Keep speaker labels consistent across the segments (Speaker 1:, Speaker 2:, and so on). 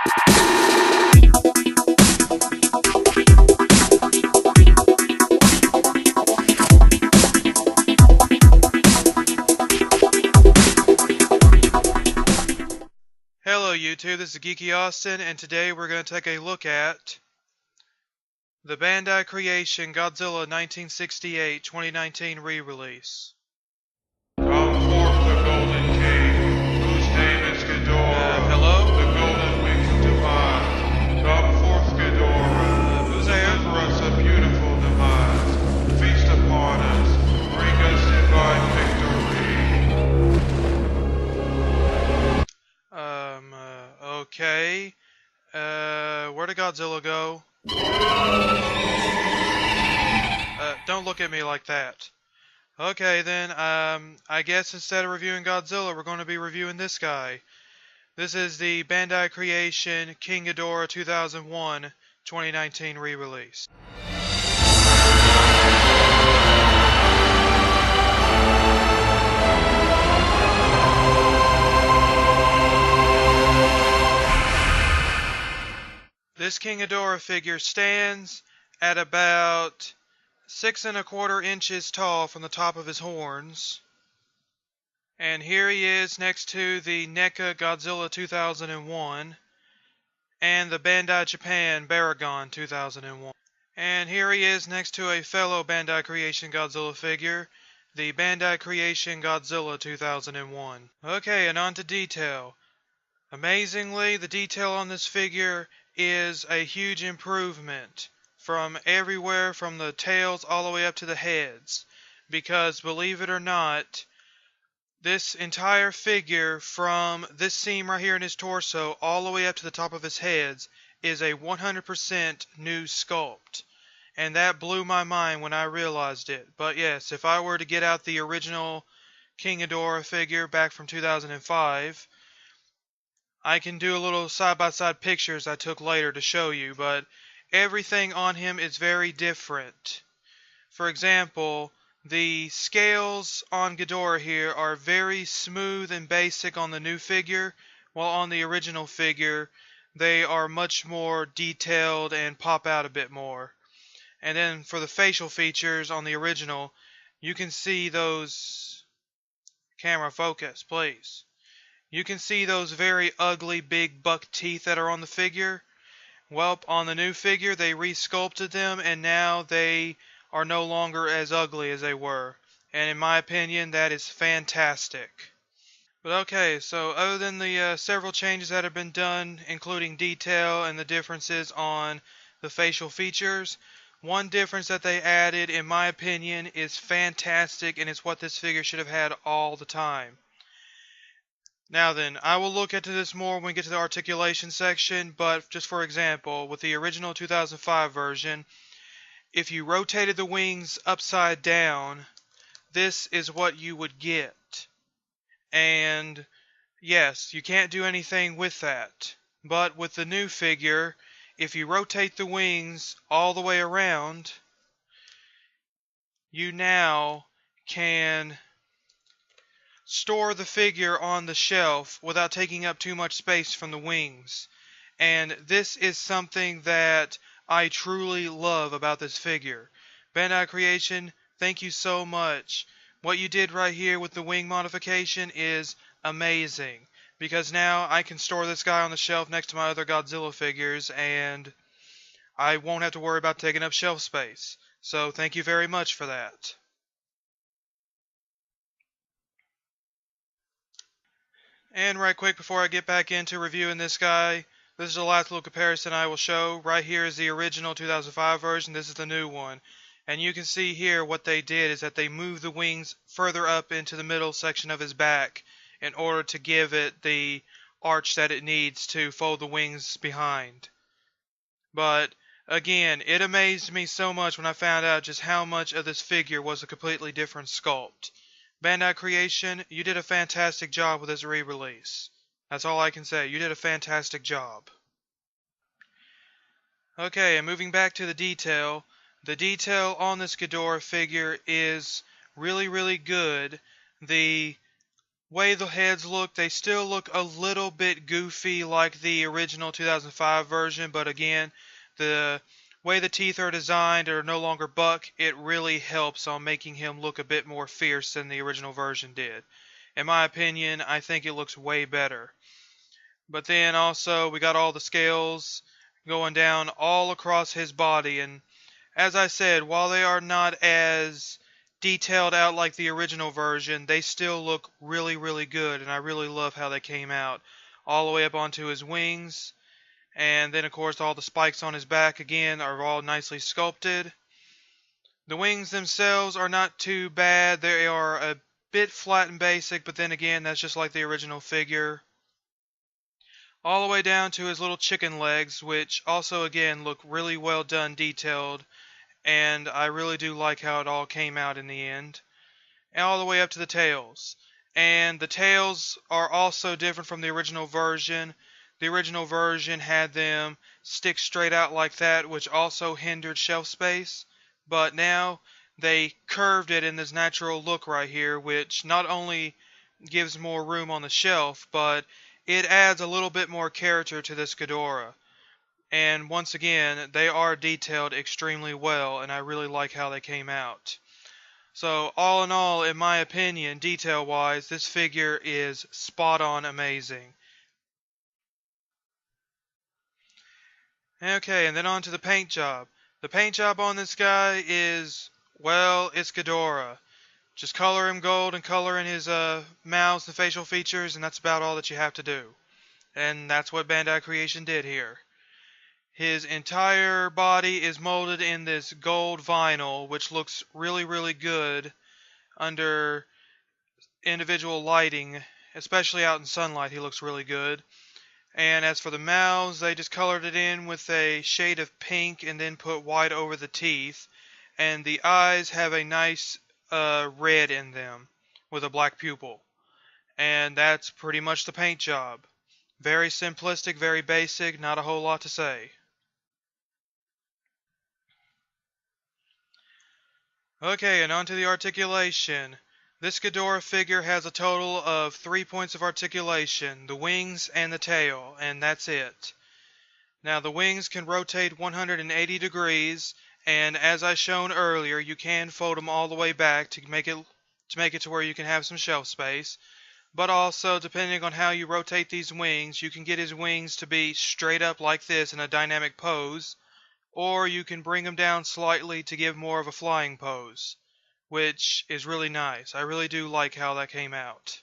Speaker 1: Hello YouTube, this is Geeky Austin, and today we're going to take a look at the Bandai Creation Godzilla 1968 2019 re-release.
Speaker 2: Come forth the Golden King, whose name is Ghidorah.
Speaker 1: Hello?
Speaker 2: The Golden Winged Divine. Come forth, Ghidorah.
Speaker 1: Who's there?
Speaker 2: Deliver us a beautiful demise. Feast upon us. Bring us divine victory.
Speaker 1: Okay. Where did Godzilla go? Don't look at me like that. Okay then, I guess instead of reviewing Godzilla, we're going to be reviewing this guy. This is the Bandai Creation King Ghidorah 2001 2019 re-release. This King Ghidorah figure stands at about 6 1/4 inches tall from the top of his horns. And here he is next to the NECA Godzilla 2001 and the Bandai Japan Baragon 2001. And here he is next to a fellow Bandai Creation Godzilla figure, the Bandai Creation Godzilla 2001. Okay, and on to detail. Amazingly, the detail on this figure is a huge improvement from everywhere from the tails all the way up to the heads, because believe it or not, this entire figure from this seam right here in his torso all the way up to the top of his heads is a 100% new sculpt, and that blew my mind when I realized it. But yes, if I were to get out the original King Ghidorah figure back from 2005, I can do a little side-by-side pictures I took later to show you, but everything on him is very different. For example, the scales on Ghidorah here are very smooth and basic on the new figure, while on the original figure they are much more detailed and pop out a bit more. And then for the facial features on the original, you can see those... Camera focus, please. You can see those very ugly big buck teeth that are on the figure. Well, on the new figure they re-sculpted them, and now they are no longer as ugly as they were. And in my opinion, that is fantastic. But okay, so other than the several changes that have been done, including detail and the differences on the facial features, one difference that they added, in my opinion, is fantastic, and it's what this figure should have had all the time. Now then, I will look into this more when we get to the articulation section, but just for example, with the original 2005 version, if you rotated the wings upside down, this is what you would get. And yes, you can't do anything with that. But with the new figure, if you rotate the wings all the way around, you now can store the figure on the shelf without taking up too much space from the wings. And this is something that I truly love about this figure. Bandai Creation, thank you so much. What you did right here with the wing modification is amazing, because now I can store this guy on the shelf next to my other Godzilla figures and I won't have to worry about taking up shelf space. So thank you very much for that. And right quick before I get back into reviewing this guy, this is the last little comparison I will show. Right here is the original 2005 version, this is the new one. And you can see here what they did is that they moved the wings further up into the middle section of his back in order to give it the arch that it needs to fold the wings behind. But again, it amazed me so much when I found out just how much of this figure was a completely different sculpt. Bandai Creation, you did a fantastic job with this re-release. That's all I can say. You did a fantastic job. Okay, and moving back to the detail on this Ghidorah figure is really, really good. The way the heads look, they still look a little bit goofy like the original 2005 version, but again, the way the teeth are designed are no longer buck, it really helps on making him look a bit more fierce than the original version did. In my opinion, I think it looks way better. But then also, we got all the scales going down all across his body, and as I said, while they are not as detailed out like the original version, they still look really, really good, and I really love how they came out. All the way up onto his wings, and then of course all the spikes on his back again are all nicely sculpted. The wings themselves are not too bad, they are a bit flat and basic, but then again that's just like the original figure. All the way down to his little chicken legs, which also again look really well done detailed, and I really do like how it all came out in the end. And all the way up to the tails. And the tails are also different from the original version. The original version had them stick straight out like that, which also hindered shelf space. But now they curved it in this natural look right here, which not only gives more room on the shelf, but it adds a little bit more character to this Ghidorah. And once again, they are detailed extremely well, and I really like how they came out. So all in all, in my opinion, detail-wise, this figure is spot-on amazing. Okay, and then on to the paint job. The paint job on this guy is, well, it's Ghidorah. Just color him gold and color in his mouth and facial features, and that's about all that you have to do. And that's what Bandai Creation did here. His entire body is molded in this gold vinyl, which looks really, really good under individual lighting, especially out in sunlight. He looks really good. And as for the mouths, they just colored it in with a shade of pink and then put white over the teeth. And the eyes have a nice red in them with a black pupil. And that's pretty much the paint job. Very simplistic, very basic, not a whole lot to say. Okay, and on to the articulation. This Ghidorah figure has a total of 3 points of articulation, the wings and the tail, and that's it. Now the wings can rotate 180 degrees, and as I shown earlier, you can fold them all the way back to make it to where you can have some shelf space. But also, depending on how you rotate these wings, you can get his wings to be straight up like this in a dynamic pose, or you can bring them down slightly to give more of a flying pose, which is really nice. I really do like how that came out.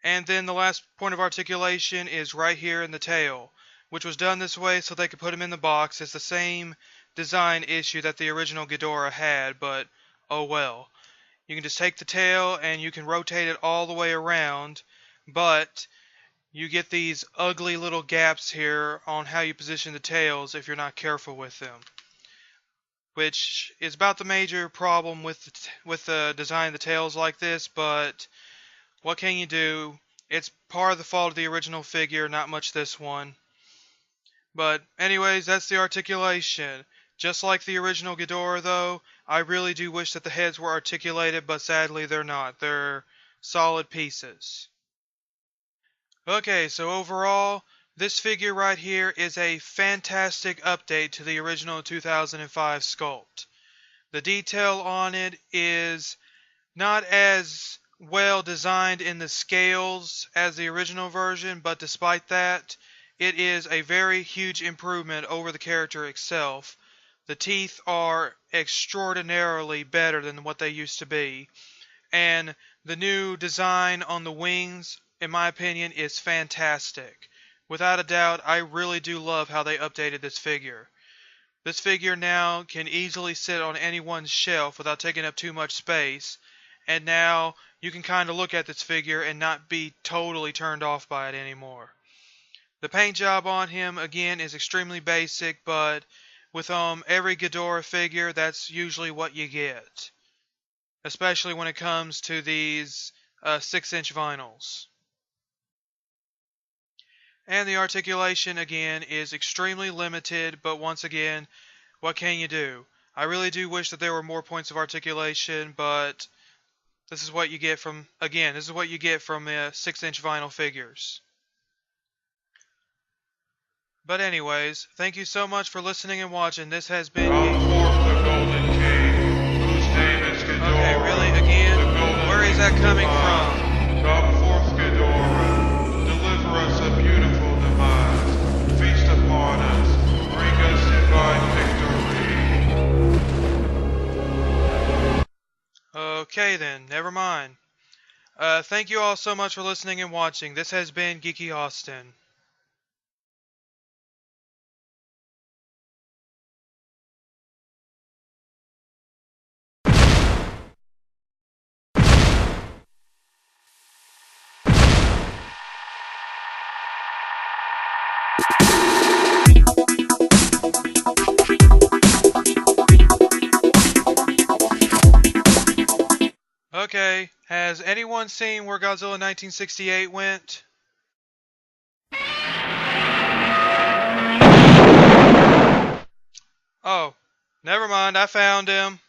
Speaker 1: And then the last point of articulation is right here in the tail, which was done this way so they could put him in the box. It's the same design issue that the original Ghidorah had, but oh well. You can just take the tail and you can rotate it all the way around, but you get these ugly little gaps here on how you position the tails if you're not careful with them, which is about the major problem with the design of the tails like this, but what can you do? It's part of the fault of the original figure, not much this one. But anyways, that's the articulation. Just like the original Ghidorah though, I really do wish that the heads were articulated, but sadly they're not. They're solid pieces. Okay, so overall, this figure right here is a fantastic update to the original 2005 sculpt. The detail on it is not as well designed in the scales as the original version, but despite that, it is a very huge improvement over the character itself. The teeth are extraordinarily better than what they used to be, and the new design on the wings, in my opinion, is fantastic. Without a doubt, I really do love how they updated this figure. This figure now can easily sit on anyone's shelf without taking up too much space, and now you can kind of look at this figure and not be totally turned off by it anymore. The paint job on him, again, is extremely basic, but with every Ghidorah figure, that's usually what you get, especially when it comes to these 6-inch vinyls. And the articulation, again, is extremely limited, but once again, what can you do? I really do wish that there were more points of articulation, but This is what you get from, again, this is what you get from 6-inch vinyl figures. But anyways, thank you so much for listening and watching. This has been...
Speaker 2: Come forth the golden king, whose name is Ghidorah.
Speaker 1: Okay, really? Again? Where is that coming from?
Speaker 2: Come forth, Ghidorah. Deliver us a beautiful demise. Feast upon us. Bring us divine victory.
Speaker 1: Okay then, never mind. Thank you all so much for listening and watching. This has been Geeky Austin. Okay, has anyone seen where Godzilla 1968 went? Oh, never mind, I found him.